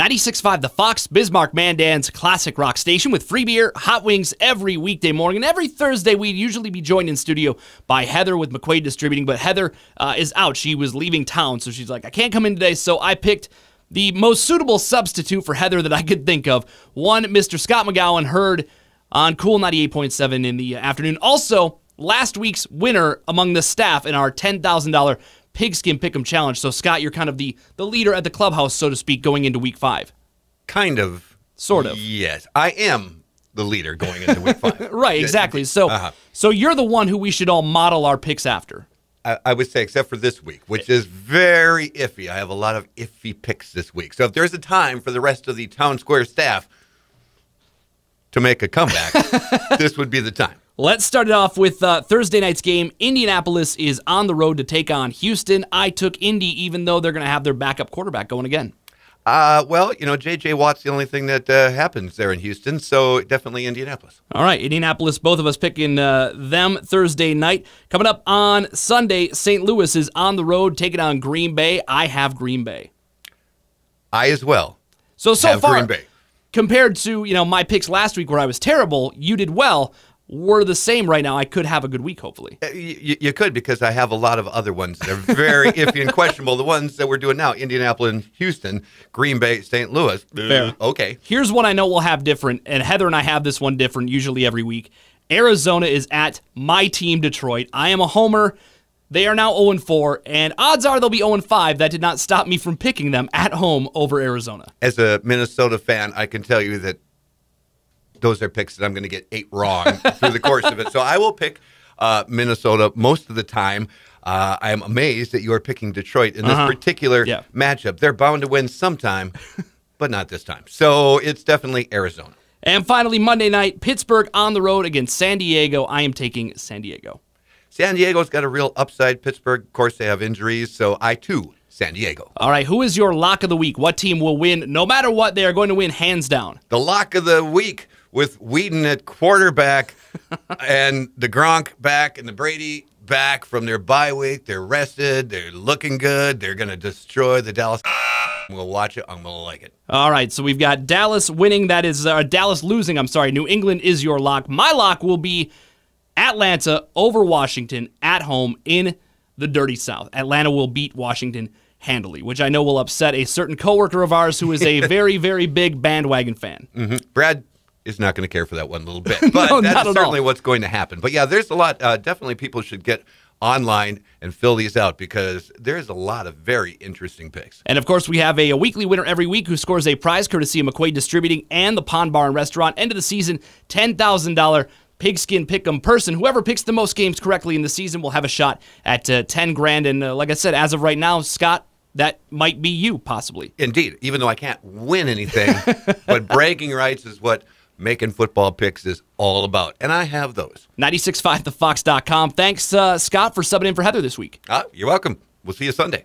96.5 The Fox, Bismarck Mandan's classic rock station with free beer, hot wings every weekday morning. And every Thursday, we'd usually be joined in studio by Heather with McQuaid Distributing. But Heather is out. She was leaving town, so she's like, I can't come in today. So I picked the most suitable substitute for Heather that I could think of. One, Mr. Scott McGowan, heard on Cool 98.7 in the afternoon. Also, last week's winner among the staff in our $10,000 Pigskin Pick Em challenge. So, Scott, you're kind of the leader at the clubhouse, so to speak, going into week 5. Kind of. Sort of. Yes. I am the leader going into week 5. Right, exactly. So, so you're the one who we should all model our picks after. I would say, except for this week, which is very iffy. I have a lot of iffy picks this week. So if there's a time for the rest of the Town Square staff to make a comeback, this would be the time. Let's start it off with Thursday night's game. Indianapolis is on the road to take on Houston. I took Indy, even though they're going to have their backup quarterback going again. Well, you know, J.J. Watt's the only thing that happens there in Houston, so definitely Indianapolis. All right, Indianapolis, both of us picking them Thursday night. Coming up on Sunday, St. Louis is on the road taking on Green Bay. I have Green Bay. I as well. So have far, Green Bay. Compared to my picks last week where I was terrible, you did well. We're the same right now. I could have a good week, hopefully. You could, because I have a lot of other ones that are very iffy and questionable. The ones that we're doing now, Indianapolis and Houston, Green Bay, St. Louis. Fair. Okay. Here's one I know we'll have different, and Heather and I have this one different usually every week. Arizona is at my team, Detroit. I am a homer. They are now 0-4, and odds are they'll be 0-5. That did not stop me from picking them at home over Arizona. As a Minnesota fan, I can tell you that those are picks that I'm going to get 8 wrong through the course of it. So I will pick Minnesota most of the time. I am amazed that you are picking Detroit in this particular matchup. They're bound to win sometime, but not this time. So it's definitely Arizona. And finally, Monday night, Pittsburgh on the road against San Diego. I am taking San Diego. San Diego's got a real upside. Pittsburgh, of course, they have injuries. So I, too, San Diego. All right, who is your lock of the week? What team will win? No matter what, they are going to win hands down. The lock of the week, with Whedon at quarterback and the Gronk back and the Brady back from their bye week. They're rested. They're looking good. They're going to destroy the Dallas. I'm going to watch it. I'm going to like it. All right, so we've got Dallas winning. That is Dallas losing. I'm sorry. New England is your lock. My lock will be Atlanta over Washington at home in the Dirty South. Atlanta will beat Washington handily, which I know will upset a certain coworker of ours who is a very, very big bandwagon fan. Brad is not going to care for that one little bit, but No, that's not certainly what's going to happen. But yeah, there's a lot. Definitely people should get online and fill these out, because there's a lot of very interesting picks. And of course, we have a weekly winner every week who scores a prize courtesy of McQuaid Distributing and the Pond Bar and Restaurant. End of the season, $10,000 Pigskin Pick Em person. Whoever picks the most games correctly in the season will have a shot at $10,000. And like I said, as of right now, Scott, that might be you, possibly. Indeed, even though I can't win anything, but bragging rights is what making football picks is all about, and I have those. 96.5thefox.com. Thanks, Scott, for subbing in for Heather this week. You're welcome. We'll see you Sunday.